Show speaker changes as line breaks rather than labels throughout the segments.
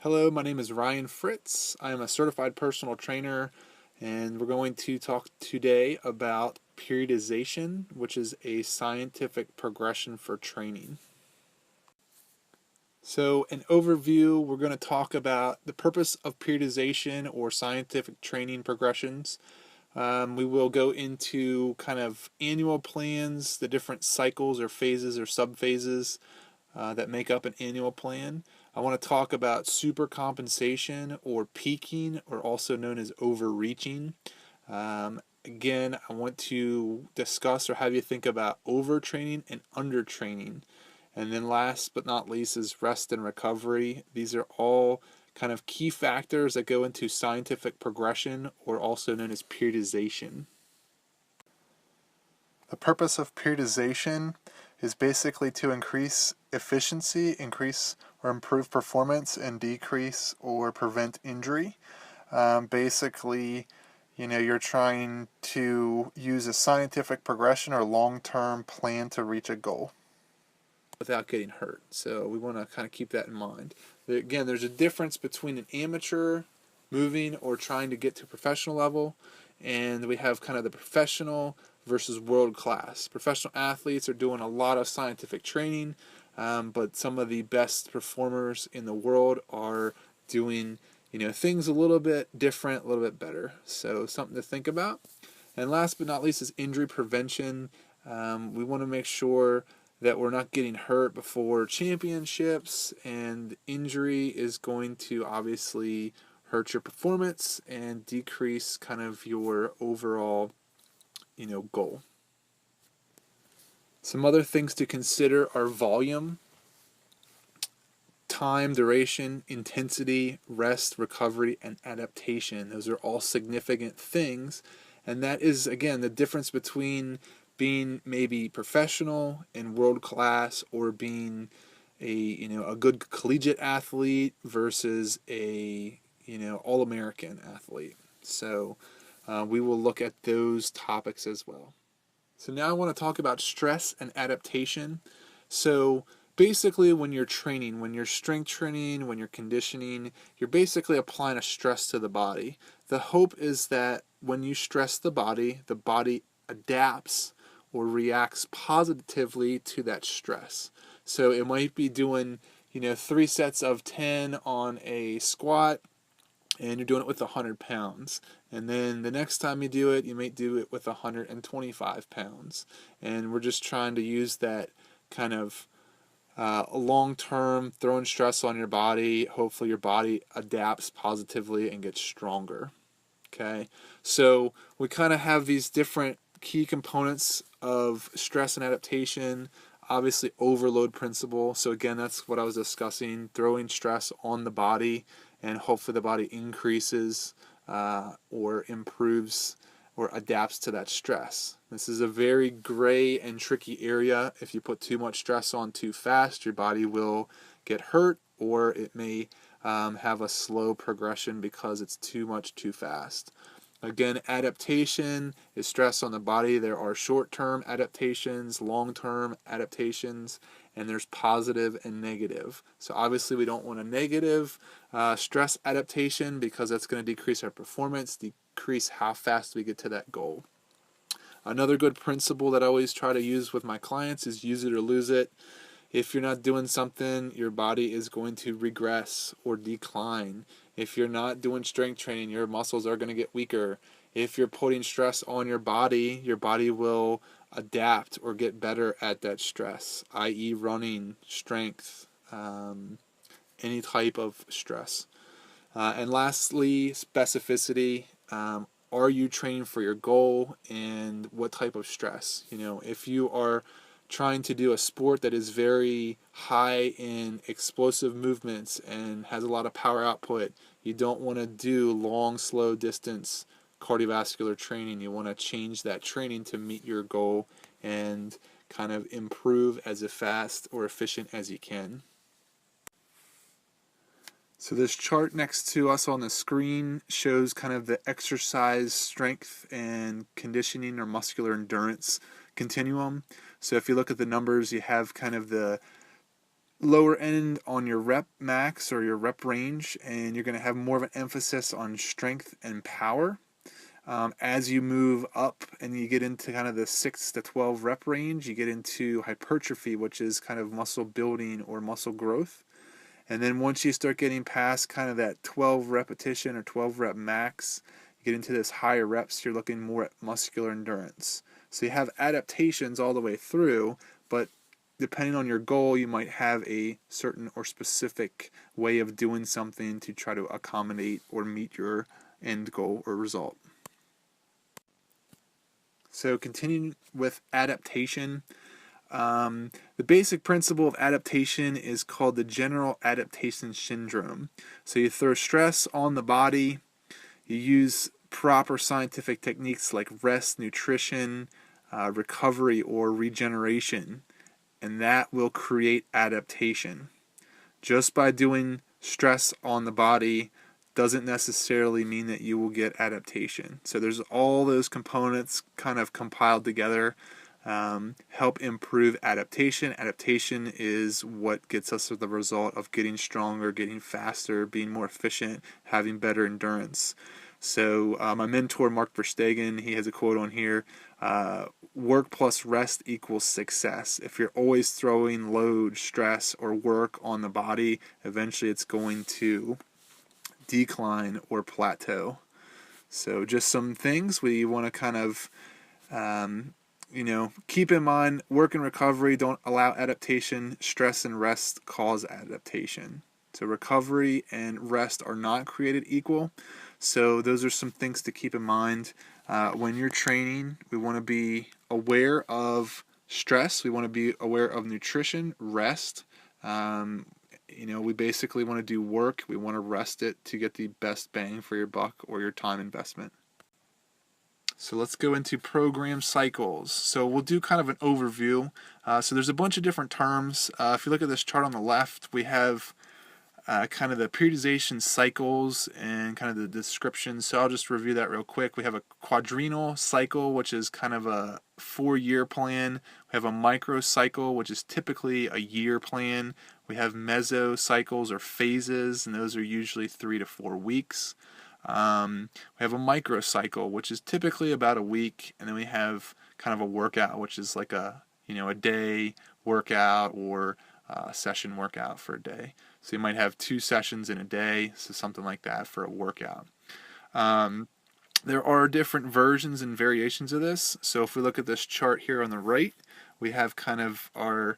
Hello, my name is Ryan Fritz. I am a certified personal trainer, and we're going to talk today about periodization, which is a scientific progression for training. So, an overview, we're going to talk about the purpose of periodization or scientific training progressions. We will go into kind of annual plans, the different cycles or phases or subphases that make up an annual plan. I want to talk about supercompensation or peaking, or also known as overreaching. Again, I want to discuss or have you think about overtraining and undertraining. And then last but not least is rest and recovery. These are all kind of key factors that go into scientific progression, or also known as periodization. The purpose of periodization is basically to increase efficiency, increase or improve performance, and decrease or prevent injury. Basically, you're trying to use a scientific progression or long-term plan to reach a goal without getting hurt. So we want to kind of keep that in mind. Again, there's a difference between an amateur moving or trying to get to a professional level, and we have kind of the professional versus world class. Professional athletes are doing a lot of scientific training, but some of the best performers in the world are doing things a little bit different, a little bit better. So something to think about. And last but not least is injury prevention. We want to make sure that we're not getting hurt before championships, and injury is going to obviously hurt your performance and decrease kind of your overall goal. Some other things to consider are volume, time, duration, intensity, rest, recovery, and adaptation. Those are all significant things, and that is, again, the difference between being maybe professional and world class, or being a good collegiate athlete versus a all-American athlete. So we will look at those topics as well. So now I want to talk about stress and adaptation. So basically, when you're training, when you're strength training, when you're conditioning, you're basically applying a stress to the body. The hope is that when you stress the body adapts or reacts positively to that stress. So it might be doing 3 sets of 10 on a squat, and you're doing it with 100 pounds. And then the next time you do it, you might do it with 125 pounds. And we're just trying to use that kind of long-term, throwing stress on your body. Hopefully your body adapts positively and gets stronger. Okay, so we kind of have these different key components of stress and adaptation. Obviously, overload principle. So again, that's what I was discussing, throwing stress on the body, and hopefully the body increases or improves or adapts to that stress. This is a very gray and tricky area. If you put too much stress on too fast, your body will get hurt, or it may have a slow progression because it's too much too fast. Again, adaptation is stress on the body. There are short-term adaptations, long-term adaptations, and there's positive and negative. So obviously we don't want a negative stress adaptation, because that's going to decrease our performance, decrease how fast we get to that goal. Another good principle that I always try to use with my clients is use it or lose it. If you're not doing something, your body is going to regress or decline. If you're not doing strength training, your muscles are going to get weaker. If you're putting stress on your body will adapt or get better at that stress, i.e. running, strength, any type of stress. And lastly, specificity. Are you training for your goal, and what type of stress? If you are trying to do a sport that is very high in explosive movements and has a lot of power output, you don't want to do long, slow distance cardiovascular training. You want to change that training to meet your goal and kind of improve as fast or efficient as you can. So this chart next to us on the screen shows kind of the exercise strength and conditioning or muscular endurance continuum. So if you look at the numbers, you have kind of the lower end on your rep max or your rep range, and you're going to have more of an emphasis on strength and power. As you move up and you get into kind of the 6 to 12 rep range, you get into hypertrophy, which is kind of muscle building or muscle growth. And then once you start getting past kind of that 12 repetition or 12 rep max, you get into this higher reps, you're looking more at muscular endurance. So you have adaptations all the way through, but depending on your goal, you might have a certain or specific way of doing something to try to accommodate or meet your end goal or result. So continuing with adaptation, the basic principle of adaptation is called the general adaptation syndrome. So you throw stress on the body, you use proper scientific techniques like rest, nutrition, recovery, or regeneration, and that will create adaptation. Just by doing stress on the body doesn't necessarily mean that you will get adaptation. So there's all those components kind of compiled together, help improve adaptation. Adaptation is what gets us to the result of getting stronger, getting faster, being more efficient, having better endurance. So my mentor, Mark Verstegen, he has a quote on here, work plus rest equals success. If you're always throwing load, stress, or work on the body, eventually it's going to decline or plateau. So just some things we want to kind of keep in mind. Work and recovery don't allow adaptation. Stress and rest cause adaptation. So recovery and rest are not created equal. So those are some things to keep in mind. When you're training, we want to be aware of stress. We want to be aware of nutrition, rest. We basically want to do work. We want to rest it to get the best bang for your buck or your time investment. So let's go into program cycles. So we'll do kind of an overview. So there's a bunch of different terms. If you look at this chart on the left, we have kind of the periodization cycles and kind of the description. So I'll just review that real quick. We have a quadrennial cycle, which is kind of a 4-year plan. We have a microcycle, which is typically a year plan. We have meso cycles or phases, and those are usually 3 to 4 weeks. We have a microcycle, which is typically about a week, and then we have kind of a workout, which is like a day workout or a session workout for a day. So you might have 2 sessions in a day, so something like that for a workout. There are different versions and variations of this. So if we look at this chart here on the right, we have kind of our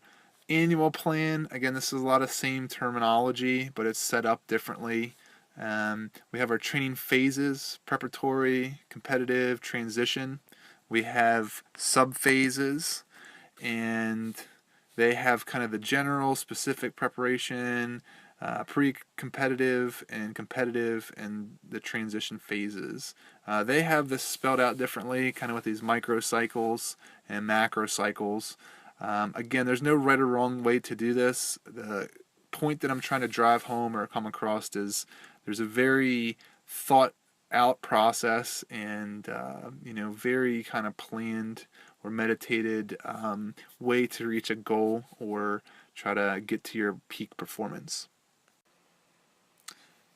annual plan. Again, this is a lot of same terminology, but it's set up differently. We have our training phases: preparatory, competitive, transition. We have sub-phases, and they have kind of the general, specific preparation, pre-competitive and competitive, and the transition phases. They have this spelled out differently, kind of with these microcycles and macrocycles. Again, there's no right or wrong way to do this. The point that I'm trying to drive home or come across is there's a very thought out process and very kind of planned or meditated way to reach a goal or try to get to your peak performance.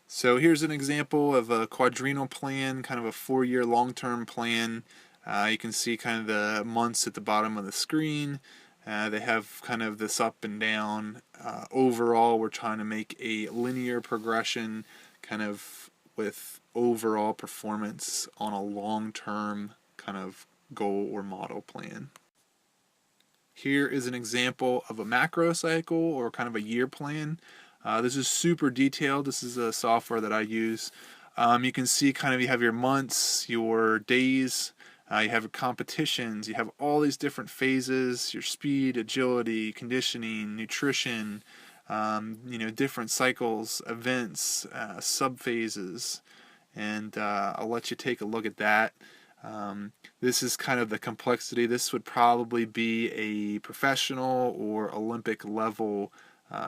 So here's an example of a quadrennial plan, kind of a 4-year long-term plan. You can see kind of the months at the bottom of the screen. They have kind of this up and down. Overall, we're trying to make a linear progression kind of with overall performance on a long-term kind of goal or model plan. Here is an example of a macro cycle or kind of a year plan. This is super detailed. This is a software that I use. You can see kind of you have your months, your days, you have your competitions, you have all these different phases, your speed, agility, conditioning, nutrition, different cycles, events, sub-phases, and I'll let you take a look at that. This is kind of the complexity. This would probably be a professional or Olympic level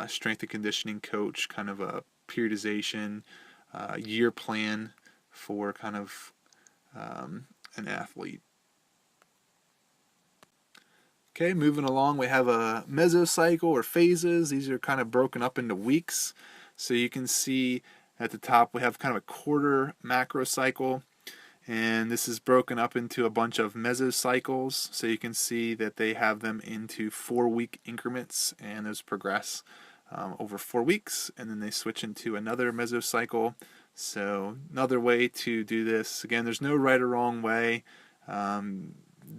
strength and conditioning coach, kind of a periodization year plan for kind of an athlete. Okay, moving along, we have a mesocycle or phases. These are kind of broken up into weeks. So you can see at the top we have kind of a quarter macrocycle, and this is broken up into a bunch of mesocycles. So you can see that they have them into 4-week increments, and those progress over 4 weeks, and then they switch into another mesocycle. So another way to do this, again, there's no right or wrong way.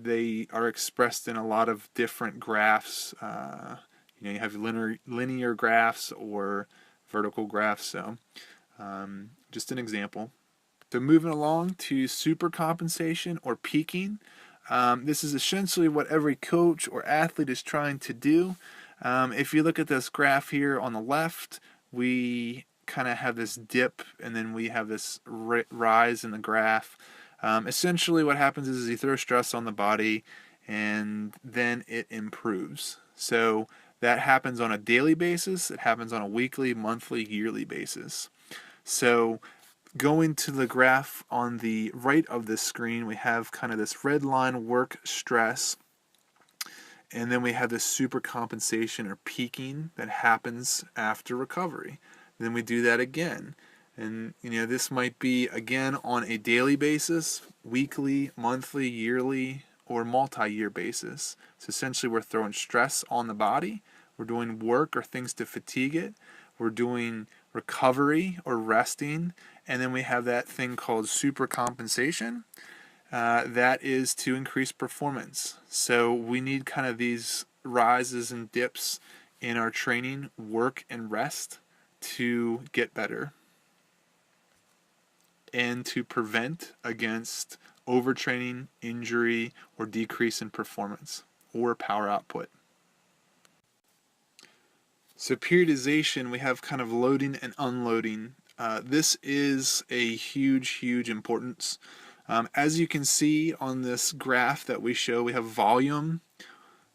They are expressed in a lot of different graphs. You have linear graphs or vertical graphs. So just an example. So moving along to supercompensation or peaking. This is essentially what every coach or athlete is trying to do. If you look at this graph here on the left, we kind of have this dip, and then we have this rise in the graph. Essentially what happens is you throw stress on the body, and then it improves. So that happens on a daily basis. It happens on a weekly, monthly, yearly basis. So going to the graph on the right of this screen, we have kind of this red line, work stress, and then we have this supercompensation or peaking that happens after recovery. Then we do that again. And this might be again on a daily basis, weekly, monthly, yearly, or multi-year basis. So essentially we're throwing stress on the body, we're doing work or things to fatigue it, we're doing recovery or resting, and then we have that thing called supercompensation. That is to increase performance. So we need kind of these rises and dips in our training, work and rest to get better and to prevent against overtraining, injury, or decrease in performance or power output. So periodization, we have kind of loading and unloading. This is a huge importance. As you can see on this graph that we show, we have volume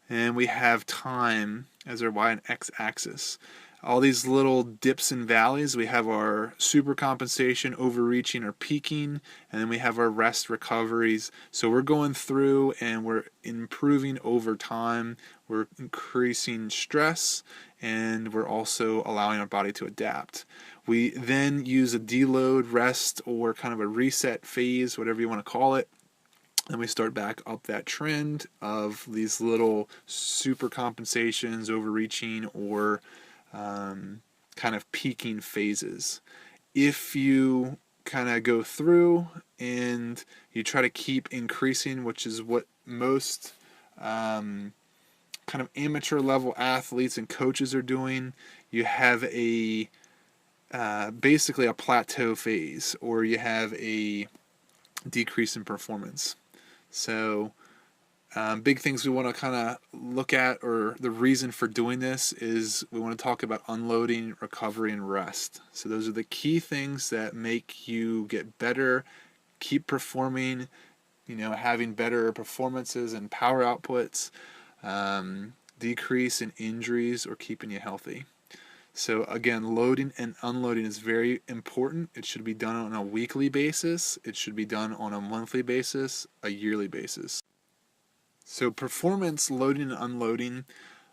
and we have time as our y and x axis. All these little dips and valleys, we have our supercompensation, overreaching, or peaking, and then we have our rest recoveries. So we're going through and we're improving over time. We're increasing stress, and we're also allowing our body to adapt. We then use a deload, rest, or kind of a reset phase, whatever you want to call it. And we start back up that trend of these little supercompensations, overreaching, or kind of peaking phases. If you kind of go through and you try to keep increasing, which is what most kind of amateur level athletes and coaches are doing, you have a basically a plateau phase, or you have a decrease in performance. So big things we want to kind of look at, or the reason for doing this, is we want to talk about unloading, recovery, and rest. So those are the key things that make you get better, keep performing, having better performances and power outputs, decrease in injuries, or keeping you healthy. So again, loading and unloading is very important. It should be done on a weekly basis. It should be done on a monthly basis, a yearly basis. So performance loading and unloading,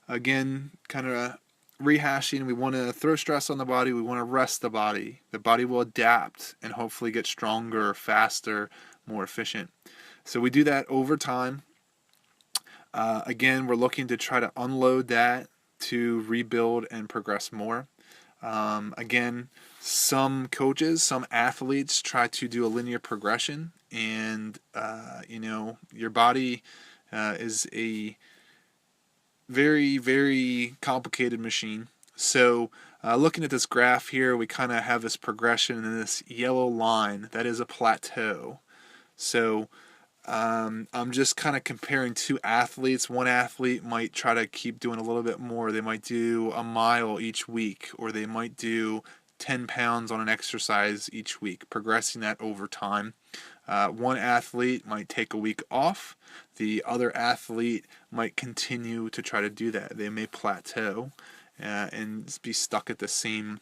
again, kind of rehashing, we want to throw stress on the body, we want to rest the body. The body will adapt and hopefully get stronger, faster, more efficient. So we do that over time. Again, we're looking to try to unload that to rebuild and progress more. Again, some coaches, some athletes try to do a linear progression, and your body is a very complicated machine. So looking at this graph here, we kind of have this progression, and this yellow line, that is a plateau. So I'm just kind of comparing two athletes. One athlete might try to keep doing a little bit more. They might do a mile each week, or they might do 10 pounds on an exercise each week, progressing that over time. One athlete might take a week off. The other athlete might continue to try to do that. They may plateau and be stuck at the same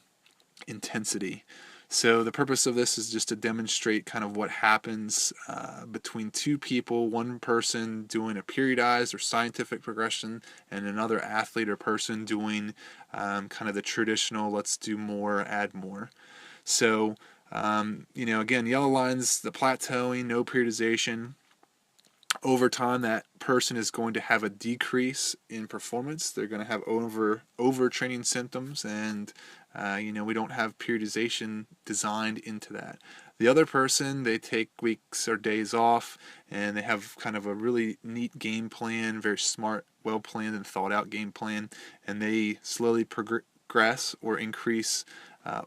intensity. So the purpose of this is just to demonstrate kind of what happens between two people, one person doing a periodized or scientific progression and another athlete or person doing kind of the traditional let's do more, add more. So, again, yellow lines, the plateauing, no periodization. Over time, that person is going to have a decrease in performance. They're going to have overtraining symptoms, and we don't have periodization designed into that. The other person, they take weeks or days off, and they have kind of a really neat game plan, very smart, well planned and thought out game plan, and they slowly progress or increase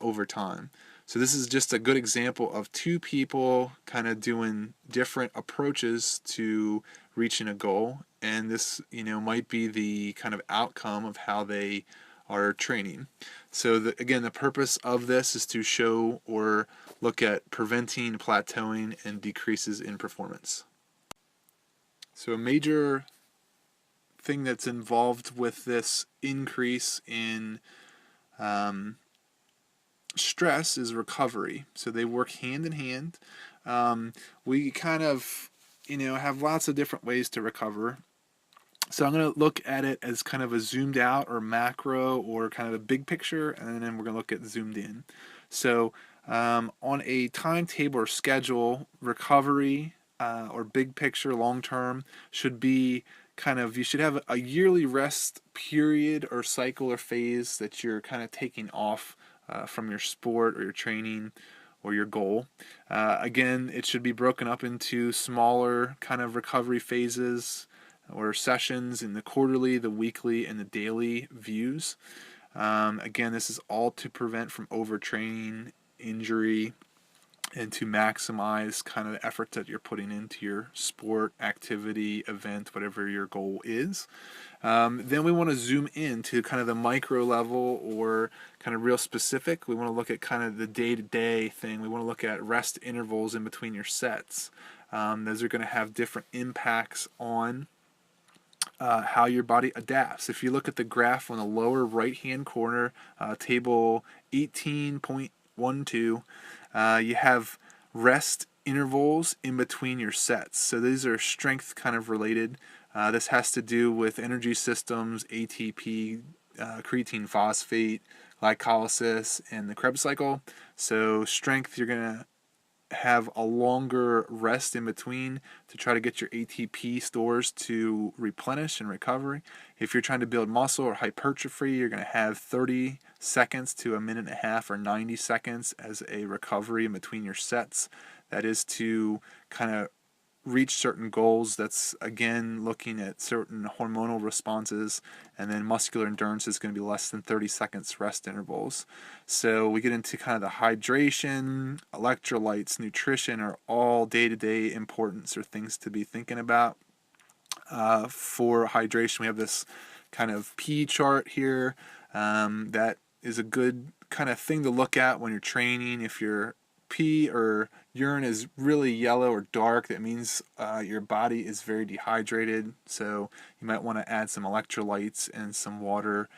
over time. So this is just a good example of two people kind of doing different approaches to reaching a goal, and this might be the kind of outcome of how they are training. So again, the purpose of this is to show or look at preventing plateauing and decreases in performance. So a major thing that's involved with this increase in stress is recovery. So they work hand in hand. We kind of, have lots of different ways to recover. So I'm going to look at it as kind of a zoomed out or macro or kind of a big picture, and then we're going to look at zoomed in. So on a timetable or schedule, recovery or big picture long term should be you should have a yearly rest period or cycle or phase that you're kind of taking off from your sport or your training or your goal. Again, it should be broken up into smaller kind of recovery phases or sessions in the quarterly, the weekly, and the daily views. Again, this is all to prevent from overtraining, injury, and to maximize kind of the effort that you're putting into your sport, activity, event, whatever your goal is. Then we want to zoom in to kind of the micro level or kind of real specific. We want to look at kind of the day-to-day thing. We want to look at rest intervals in between your sets. Those are going to have different impacts on how your body adapts. If you look at the graph on the lower right-hand corner, table 18.12, you have rest intervals in between your sets. So these are strength kind of related. This has to do with energy systems, ATP, creatine phosphate, glycolysis, and the Krebs cycle. So strength, you're going to have a longer rest in between to try to get your ATP stores to replenish and recovery. If you're trying to build muscle or hypertrophy, you're going to have 30 seconds to a minute and a half or 90 seconds as a recovery in between your sets. That is to kind of reach certain goals. That's again looking at certain hormonal responses, and then muscular endurance is going to be less than 30 seconds rest intervals. So we get into kind of the hydration, electrolytes, nutrition are all day-to-day importance or things to be thinking about. For hydration, we have this kind of P chart here. That is a good kind of thing to look at when you're training. If your pee or urine is really yellow or dark, that means your body is very dehydrated. So you might want to add some electrolytes and some water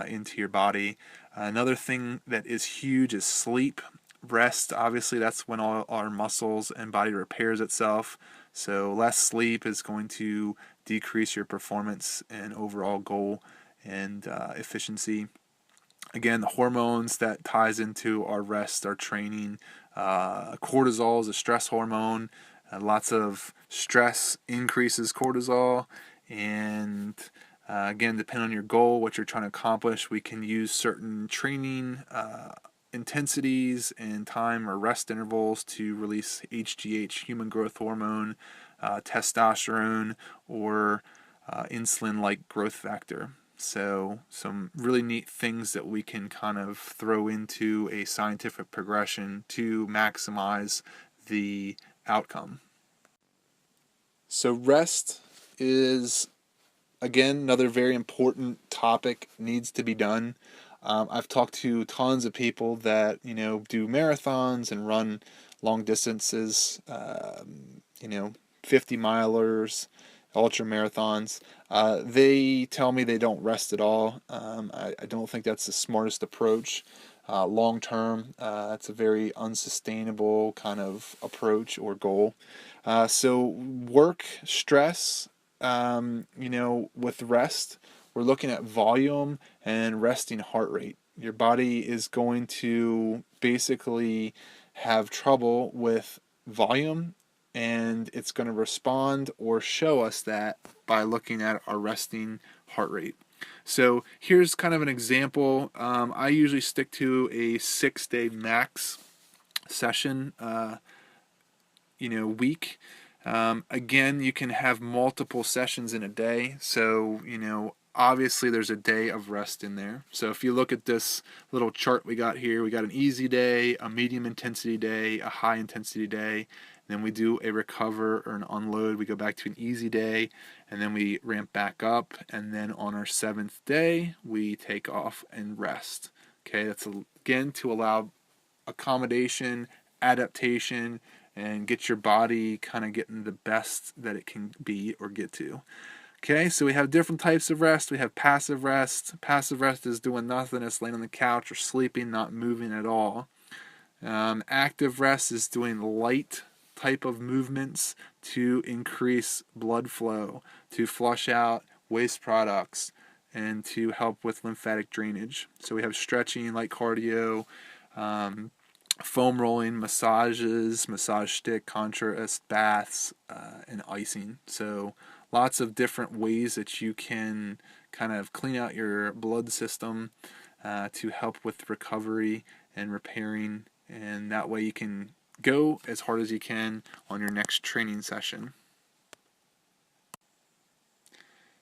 into your body. Another thing that is huge is sleep. Rest, obviously, that's when all our muscles and body repairs itself. So less sleep is going to decrease your performance and overall goal and efficiency. Again, the hormones that ties into our rest, our training. Cortisol is a stress hormone. Lots of stress increases cortisol. And again, depending on your goal, what you're trying to accomplish, we can use certain training intensities and time or rest intervals to release HGH, human growth hormone, testosterone, or insulin-like growth factor. So some really neat things that we can kind of throw into a scientific progression to maximize the outcome. So rest is, again, another very important topic, needs to be done. I've talked to tons of people that, do marathons and run long distances, 50 milers, ultra marathons. They tell me they don't rest at all. I don't think that's the smartest approach. long term. That's a very unsustainable kind of approach or goal. So work stress, with rest, we're looking at volume and resting heart rate. Your body is going to basically have trouble with volume, and it's going to respond or show us that by looking at our resting heart rate. So here's kind of an example. I usually stick to a 6-day max session, week. Again, you can have multiple sessions in a day. So, obviously there's a day of rest in there. So if you look at this little chart we got here, we got an easy day, a medium intensity day, a high intensity day. Then we do a recover or an unload. We go back to an easy day, and then we ramp back up. And then on our 7th day, we take off and rest. Okay, that's again to allow accommodation, adaptation, and get your body kind of getting the best that it can be or get to. Okay, so we have different types of rest. We have passive rest. Passive rest is doing nothing. It's laying on the couch or sleeping, not moving at all. Active rest is doing light type of movements to increase blood flow, to flush out waste products, and to help with lymphatic drainage. So we have stretching, light cardio, foam rolling, massages, massage stick, contrast baths, and icing. So lots of different ways that you can kind of clean out your blood system to help with recovery and repairing, and that way you can go as hard as you can on your next training session.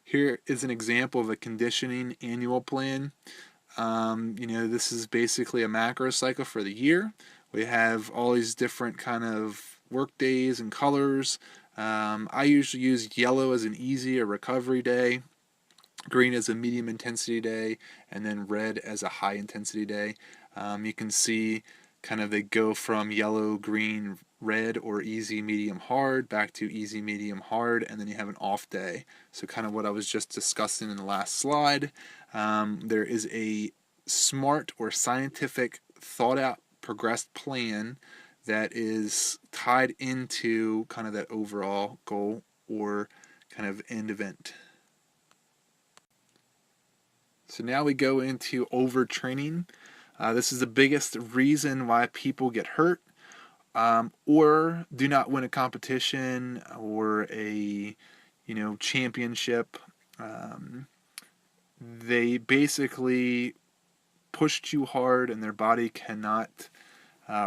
Here is an example of a conditioning annual plan. This is basically a macro cycle for the year. We have all these different kind of work days and colors. I usually use yellow as an easy or recovery day, green as a medium intensity day, and then red as a high intensity day. You can see kind of they go from yellow, green, red, or easy, medium, hard, back to easy, medium, hard, and then you have an off day. So kind of what I was just discussing in the last slide. There is a smart or scientific, thought out, progressed plan that is tied into kind of that overall goal or kind of end event. So now we go into overtraining. This is the biggest reason why people get hurt or do not win a competition or a championship. They basically push too hard and their body cannot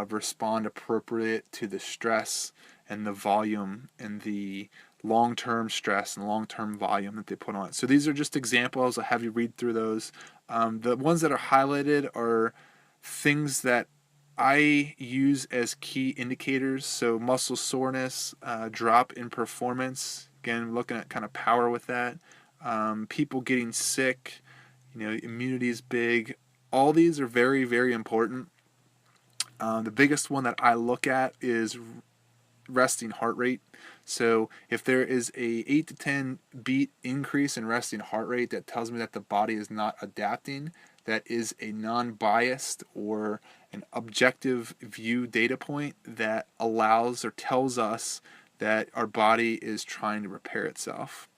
respond appropriate to the stress and the volume and the long-term stress and long-term volume that they put on it. So these are just examples. I'll have you read through those. The ones that are highlighted are things that I use as key indicators. So muscle soreness, drop in performance. Again, looking at kind of power with that. People getting sick, immunity is big. All these are very, very important. The biggest one that I look at is resting heart rate. So if there is a 8 to 10 beat increase in resting heart rate, that tells me that the body is not adapting. That is a non-biased or an objective view data point that allows or tells us that our body is trying to repair itself.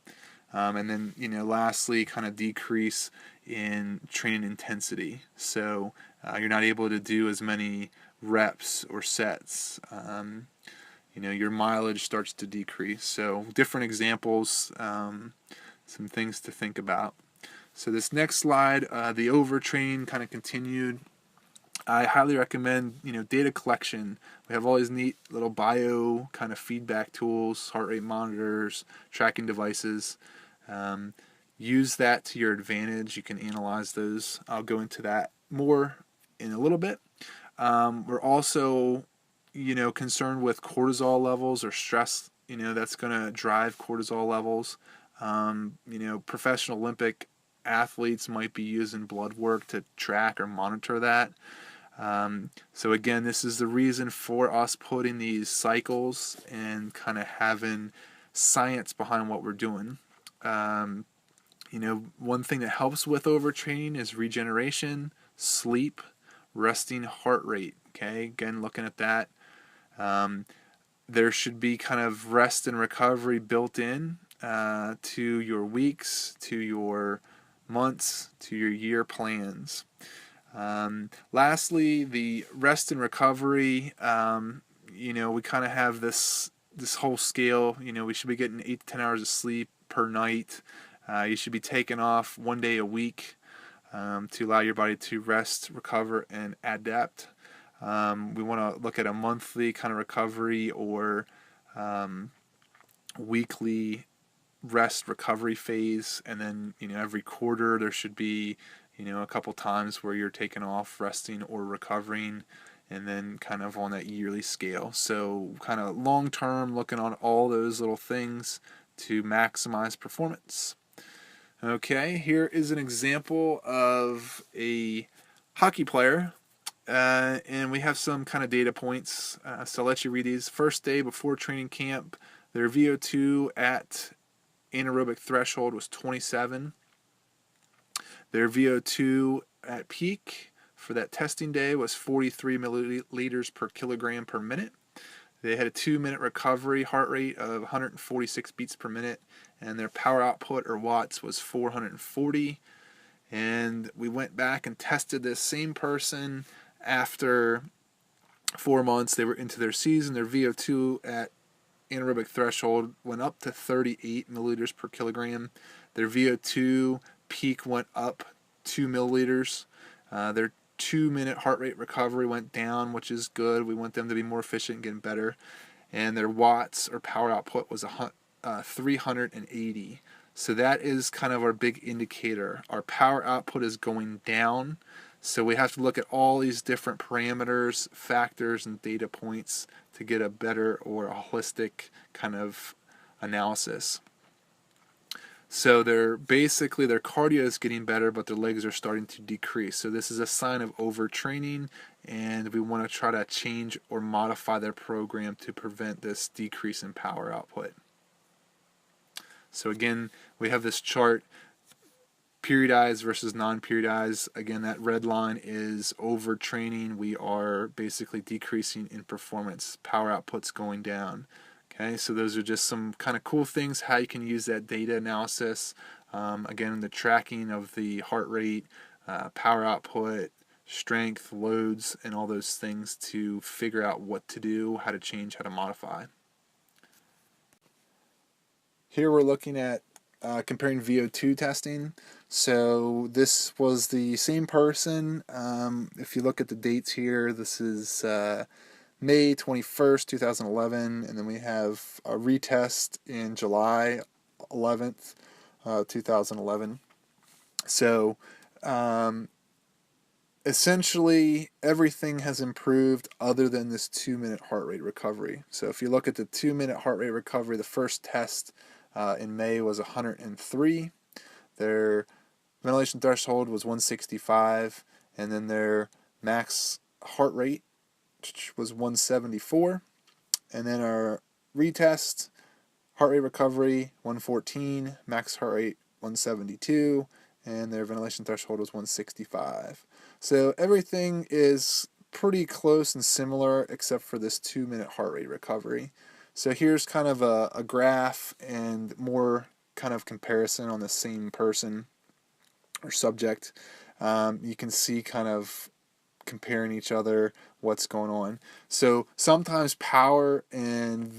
And then, lastly, kind of decrease in training intensity. So you're not able to do as many reps or sets. Your mileage starts to decrease. So different examples, some things to think about. So this next slide, the overtraining kind of continued. I highly recommend, data collection. We have all these neat little bio kind of feedback tools, heart rate monitors, tracking devices. Use that to your advantage. You can analyze those. I'll go into that more in a little bit. We're also, concerned with cortisol levels or stress, that's going to drive cortisol levels. Professional Olympic athletes might be using blood work to track or monitor that. So again, this is the reason for us putting these cycles and kind of having science behind what we're doing. One thing that helps with overtraining is regeneration, sleep, resting heart rate. Okay, again, looking at that. There should be kind of rest and recovery built in to your weeks, to your months, to your year plans. Lastly, the rest and recovery. We kind of have this whole scale. We should be getting 8 to 10 hours of sleep per night. You should be taking off 1 day a week to allow your body to rest, recover, and adapt. We want to look at a monthly kind of recovery or weekly rest recovery phase, and then every quarter there should be a couple times where you're taking off, resting or recovering, and then kind of on that yearly scale. So kind of long term, looking on all those little things to maximize performance. Okay, here is an example of a hockey player. And we have some kind of data points, so I'll let you read these. First day before training camp, their VO2 at anaerobic threshold was 27. Their VO2 at peak for that testing day was 43 milliliters per kilogram per minute. They had a 2-minute recovery heart rate of 146 beats per minute, and their power output, or watts, was 440. And we went back and tested this same person after 4 months. They were into their season. Their VO2 at anaerobic threshold went up to 38 milliliters per kilogram. Their VO2 peak went up 2 milliliters. Their 2-minute heart rate recovery went down, which is good. We want them to be more efficient and getting better. And their watts, or power output, was 380. So that is kind of our big indicator. Our power output is going down. So we have to look at all these different parameters, factors, and data points to get a better or a holistic kind of analysis. So their cardio is getting better, but their legs are starting to decrease. So this is a sign of overtraining, and we want to try to change or modify their program to prevent this decrease in power output. So again, we have this chart, periodized versus non-periodized. Again, that red line is overtraining. We are basically decreasing in performance. Power output's going down. Okay, so those are just some kind of cool things, how you can use that data analysis. Again, the tracking of the heart rate, power output, strength, loads, and all those things to figure out what to do, how to change, how to modify. Here we're looking at comparing VO2 testing. So this was the same person. If you look at the dates here, this is May 21st, 2011, and then we have a retest in July 11th, 2011. So essentially everything has improved other than this 2-minute heart rate recovery. So if you look at the 2-minute heart rate recovery, the first test in May was 103. Their ventilation threshold was 165, and then their max heart rate was 174. And then our retest, heart rate recovery 114, max heart rate 172, and their ventilation threshold was 165. So everything is pretty close and similar except for this 2-minute heart rate recovery. So here's kind of a graph and more kind of comparison on the same person or subject. You can see kind of comparing each other, what's going on. So sometimes power and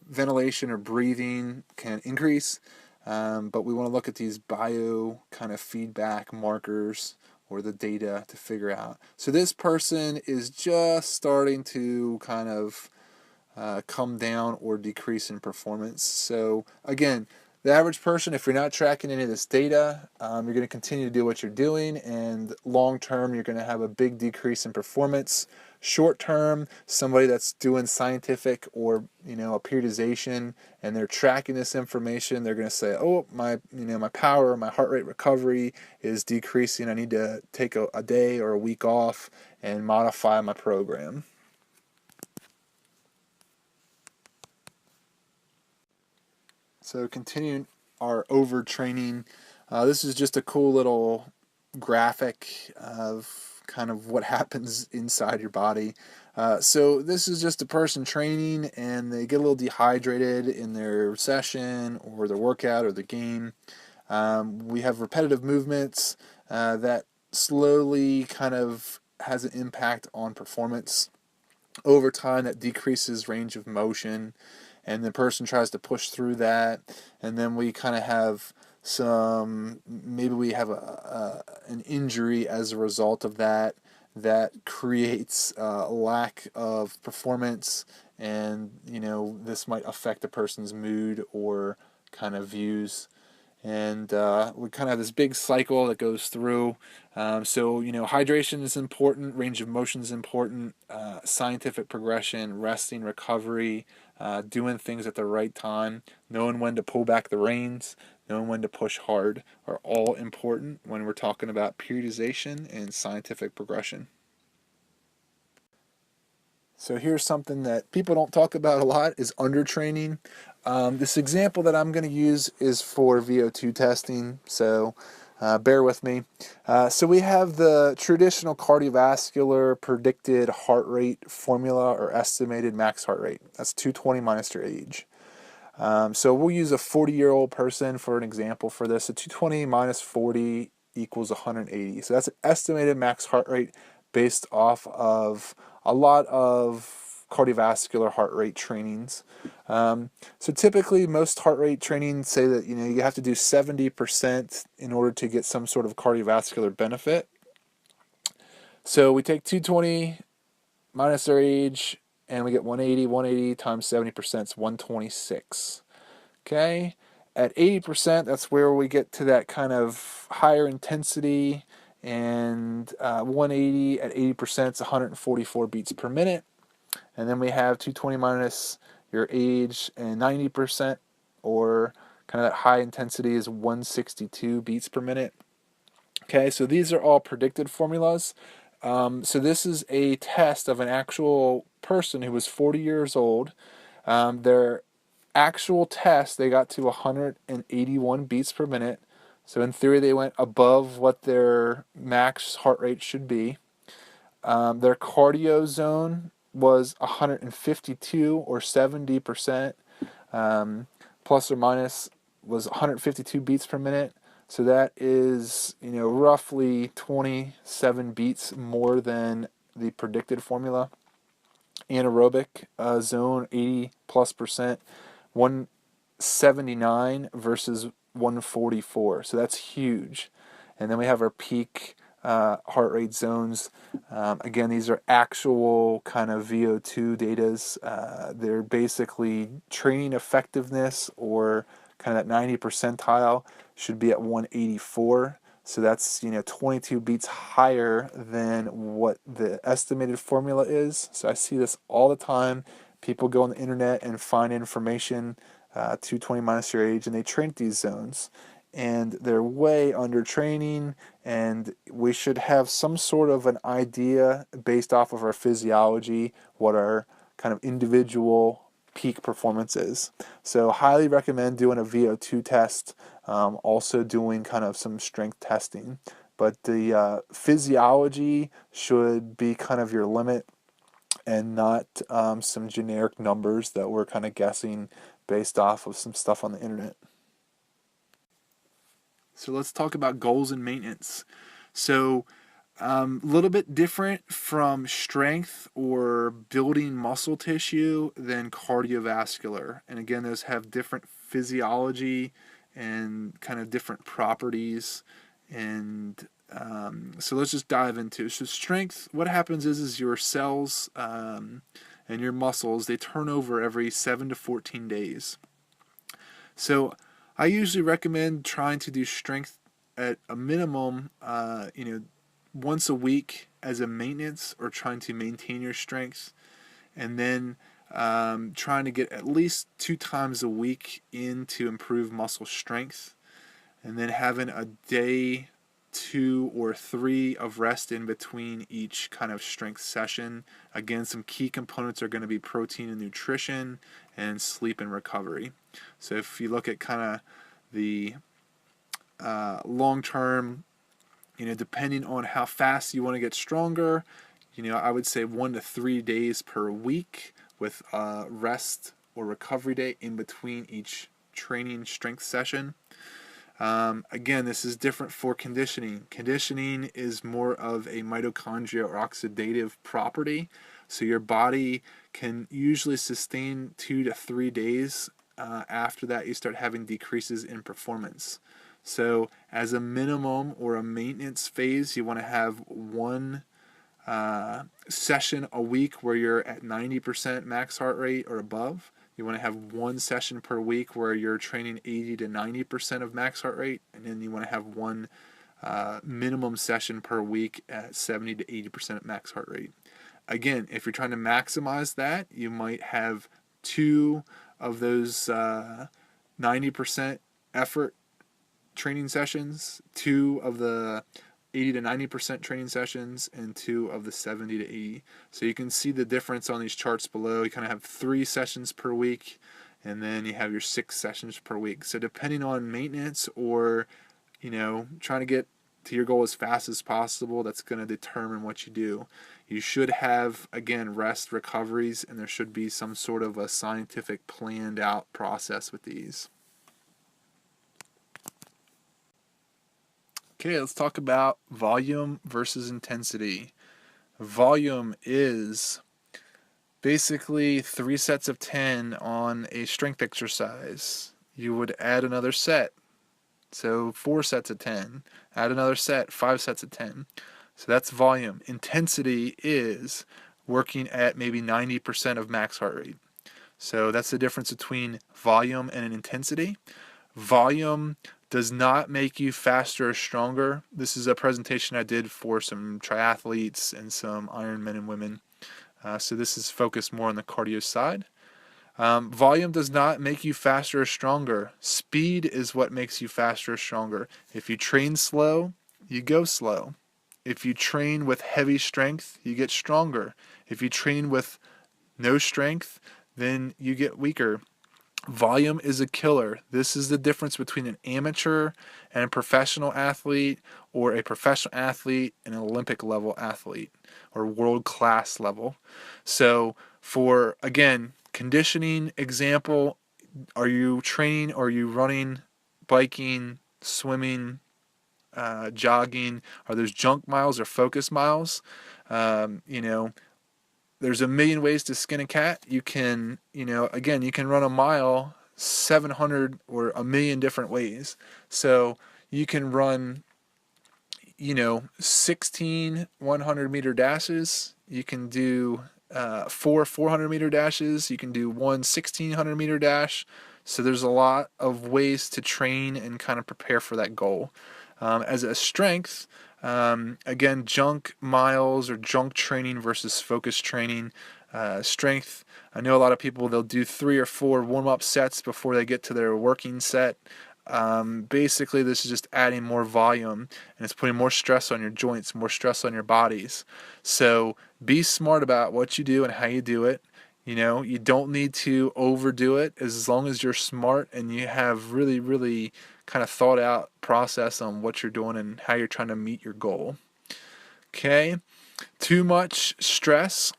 ventilation or breathing can increase, but we want to look at these bio kind of feedback markers or the data to figure out. So this person is just starting to kind of come down or decrease in performance. So again, the average person, if you're not tracking any of this data, you're going to continue to do what you're doing, and long term, you're going to have a big decrease in performance. Short term, somebody that's doing scientific or a periodization, and they're tracking this information, they're going to say, "Oh, my power, my heart rate recovery is decreasing. I need to take a day or a week off and modify my program." So continuing our overtraining, this is just a cool little graphic of kind of what happens inside your body. So this is just a person training, and they get a little dehydrated in their session or their workout or the game. We have repetitive movements that slowly kind of has an impact on performance. Over time, that decreases range of motion, and the person tries to push through that, and then we kind of have maybe we have an injury as a result of that creates a lack of performance, and this might affect a person's mood or kind of views. And we kind of have this big cycle that goes through. So hydration is important, range of motion is important, scientific progression, resting, recovery, doing things at the right time, knowing when to pull back the reins, knowing when to push hard are all important when we're talking about periodization and scientific progression. So here's something that people don't talk about a lot is undertraining. This example that I'm going to use is for VO2 testing, so bear with me. So we have the traditional cardiovascular predicted heart rate formula or estimated max heart rate. That's 220 minus your age. So we'll use a 40-year-old person for an example for this. So 220 minus 40 equals 180. So that's an estimated max heart rate based off of a lot of cardiovascular heart rate trainings. So typically most heart rate trainings say that you have to do 70% in order to get some sort of cardiovascular benefit. So we take 220 minus their age, and we get 180. 180 times 70% is 126. Okay, at 80%, that's where we get to that kind of higher intensity, and 180 at 80% is 144 beats per minute. And then we have 220 minus your age and 90%, or kind of that high intensity is 162 beats per minute. Okay, so these are all predicted formulas. So this is a test of an actual person who was 40 years old. Their actual test, they got to 181 beats per minute. So in theory, they went above what their max heart rate should be. Their cardio zone was 152 or 70%, plus or minus was 152 beats per minute. So that is, roughly 27 beats more than the predicted formula. Anaerobic zone 80 plus percent, 179 versus 144. So that's huge. And then we have our peak heart rate zones. Again, these are actual kind of VO2 datas. They're basically training effectiveness, or kind of that 90 percentile should be at 184. So that's 22 beats higher than what the estimated formula is. So I see this all the time. People go on the internet and find information, 220 minus your age, and they train these zones. And they're way under training, and we should have some sort of an idea based off of our physiology what our kind of individual peak performance is. So highly recommend doing a VO2 test, also doing kind of some strength testing. But the physiology should be kind of your limit, and not some generic numbers that we're kind of guessing based off of some stuff on the internet. So let's talk about goals and maintenance. So a little bit different from strength or building muscle tissue than cardiovascular. And again, those have different physiology and kind of different properties. And so let's just dive into. So strength, what happens is your cells and your muscles, they turn over every 7 to 14 days. So I usually recommend trying to do strength at a minimum, once a week as a maintenance, or trying to maintain your strength, and then trying to get at least 2 times a week in to improve muscle strength, and then having a day, 2 or 3 of rest in between each kind of strength session. Again, some key components are going to be protein and nutrition, and sleep and recovery. So if you look at kind of the long-term, depending on how fast you want to get stronger, I would say 1 to 3 days per week with rest or recovery day in between each training strength session. Again, this is different for conditioning. Conditioning is more of a mitochondria or oxidative property. So your body can usually sustain 2 to 3 days. After that, you start having decreases in performance. So as a minimum or a maintenance phase, you want to have one session a week where you're at 90% max heart rate or above. You want to have one session per week where you're training 80 to 90% of max heart rate, and then you want to have one minimum session per week at 70 to 80% of max heart rate. Again, if you're trying to maximize that, you might have 2 of those 90% effort training sessions, 2 of the 80 to 90% training sessions, and 2 of the 70 to 80. So you can see the difference on these charts below. You kind of have 3 sessions per week, and then you have your 6 sessions per week. So depending on maintenance or, trying to get to your goal as fast as possible, that's going to determine what you do. You should have, again, rest recoveries, and there should be some sort of a scientific planned out process with these. Okay, let's talk about volume versus intensity. Volume is basically 3 sets of 10 on a strength exercise. You would add another set, so 4 sets of 10. Add another set, 5 sets of 10. So that's volume. Intensity is working at maybe 90% of max heart rate. So that's the difference between volume and an intensity. Volume does not make you faster or stronger. This is a presentation I did for some triathletes and some Ironmen and women. So this is focused more on the cardio side. Volume does not make you faster or stronger. Speed is what makes you faster or stronger. If you train slow, you go slow. If you train with heavy strength, you get stronger. If you train with no strength, then you get weaker. Volume is a killer. This is the difference between an amateur and a professional athlete, or a professional athlete and an Olympic level athlete, or world class level. So for, again, conditioning example, are you training, or are you running, biking, swimming, jogging? Are those junk miles or focus miles? There's a million ways to skin a cat. You can, again, you can run a mile 700 or a million different ways. So you can run, 16 100-meter dashes. You can do 4 400-meter dashes. You can do 1 1600-meter dash. So there's a lot of ways to train and kind of prepare for that goal. As a strength, again, junk miles or junk training versus focus training. Strength, I know a lot of people, they'll do 3 or 4 warm-up sets before they get to their working set. Basically, this is just adding more volume, and it's putting more stress on your joints, more stress on your bodies. So be smart about what you do and how you do it. You don't need to overdo it, as long as you're smart and you have really, really kind of thought out process on what you're doing and how you're trying to meet your goal. Okay, too much stress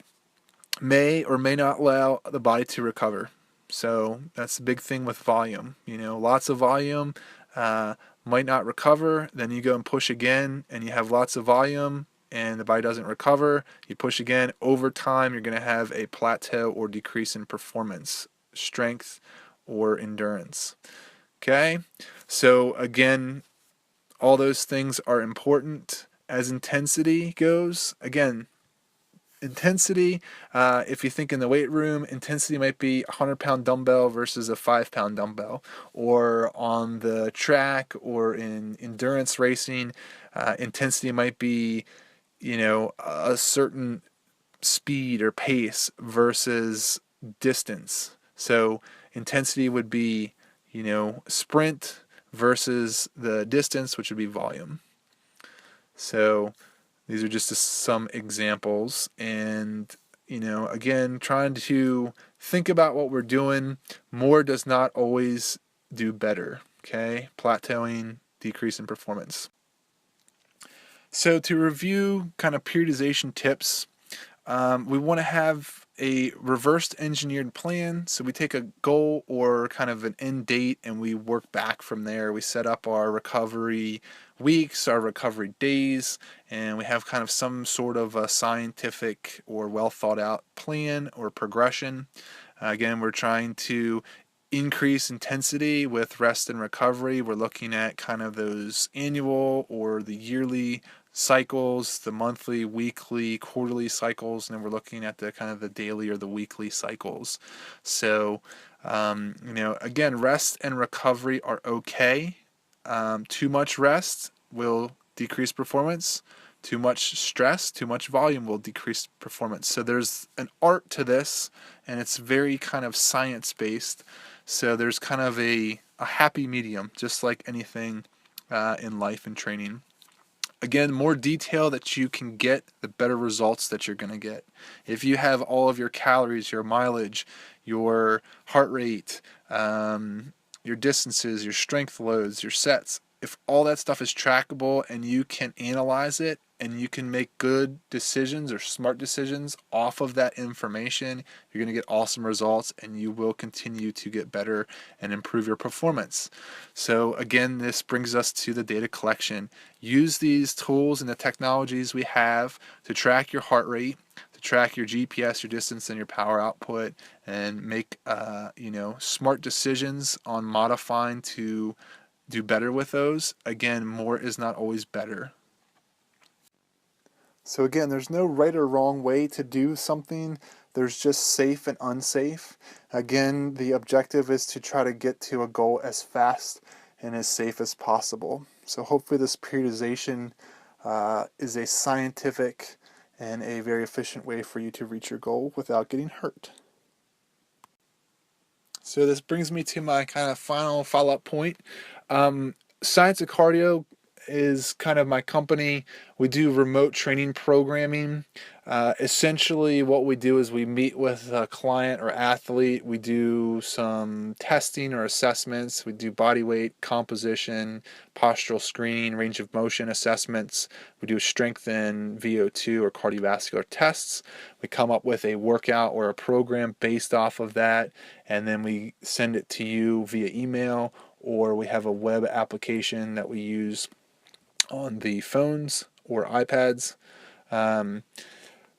may or may not allow the body to recover. So that's the big thing with volume. Lots of volume might not recover. Then you go and push again, and you have lots of volume, and the body doesn't recover. You push again. Over time, you're going to have a plateau or decrease in performance, strength, or endurance. Okay, so again, all those things are important. As intensity goes, again, intensity, if you think in the weight room, intensity might be a 100-pound dumbbell versus a 5-pound dumbbell. Or on the track or in endurance racing, intensity might be, a certain speed or pace versus distance. So intensity would be, sprint versus the distance, which would be volume. So these are just some examples, and again, trying to think about what we're doing. More does not always do better. Okay, plateauing, decrease in performance. So to review kind of periodization tips, we want to have a reversed engineered plan. So we take a goal or kind of an end date and we work back from there. We set up our recovery weeks, our recovery days, and we have kind of some sort of a scientific or well thought out plan or progression. Again, we're trying to increase intensity with rest and recovery. We're looking at kind of those annual or the yearly cycles, the monthly, weekly, quarterly cycles, and then we're looking at the kind of the daily or the weekly cycles. So, again, rest and recovery are okay. Too much rest will decrease performance. Too much stress, too much volume will decrease performance. So there's an art to this, and it's very kind of science-based. So there's kind of a happy medium, just like anything in life and training. Again, more detail that you can get, the better results that you're going to get. If you have all of your calories, your mileage, your heart rate, your distances, your strength loads, your sets, if all that stuff is trackable and you can analyze it and you can make good decisions or smart decisions off of that information, you're going to get awesome results and you will continue to get better and improve your performance. So again, this brings us to the data collection. Use these tools and the technologies we have to track your heart rate, to track your GPS, your distance, and your power output, and make smart decisions on modifying to do better with those. Again, more is not always better. So again, there's no right or wrong way to do something. There's just safe and unsafe. Again, the objective is to try to get to a goal as fast and as safe as possible. So hopefully this periodization is a scientific and a very efficient way for you to reach your goal without getting hurt. So this brings me to my kind of final follow-up point. Science of Cardio is kind of my company. We do remote training programming. Essentially what we do is we meet with a client or athlete. We do some testing or assessments. We do body weight, composition, postural screening, range of motion assessments. We do strength and VO2 or cardiovascular tests. We come up with a workout or a program based off of that, and then we send it to you via email, or we have a web application that we use on the phones or iPads.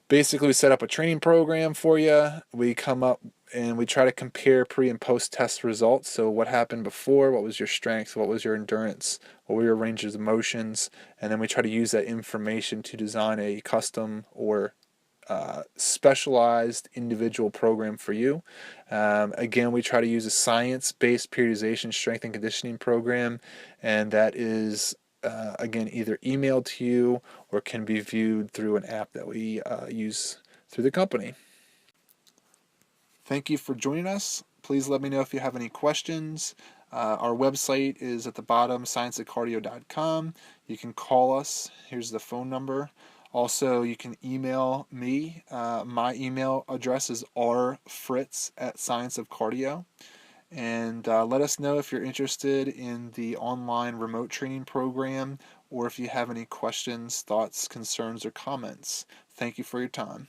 Basically, we set up a training program for you. We come up and we try to compare pre and post test results. So what happened before, what was your strength, what was your endurance, what were your ranges of motions, and then we try to use that information to design a custom or specialized individual program for you. Again, we try to use a science-based periodization strength and conditioning program, and that is again either emailed to you or can be viewed through an app that we use through the company. Thank you for joining us. Please let me know if you have any questions. Our website is at the bottom, scienceofcardio.com. You can call us. Here's the phone number. Also, you can email me. My email address is rfritz@scienceofcardio. And let us know if you're interested in the online remote training program or if you have any questions, thoughts, concerns, or comments. Thank you for your time.